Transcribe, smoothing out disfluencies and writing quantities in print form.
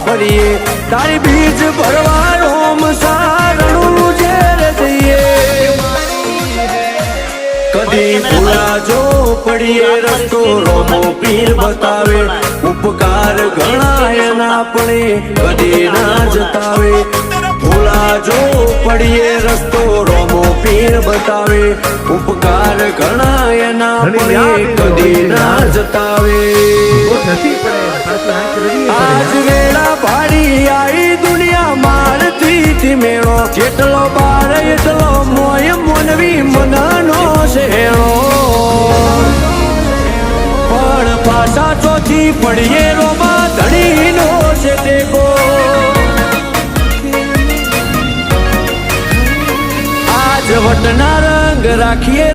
ફરીએ તારી બીજ ભરવા રોમ સારણું ઝેર દઈએ કદી ભૂલા જો પડીએ રસ્તો રોમો પીર બતાવે ઉપકાર ઘણા એના પડે કદી ના જતાવે ભૂલા જો પડીએ રસ્તો રોમો પીર બતાવે ઉપકાર ઘણા એના પડે કદી ના જતાવે આજ વેળા ભાડી આઈ દુનિયા મારથી મેળો જેટલો બાર એટલો મોય મોનવી મનનો શેરો પણ પાછા ચોથી પડીએ રોમા ધણીનો છે ટેકો આજ વટના રંગ રાખીએ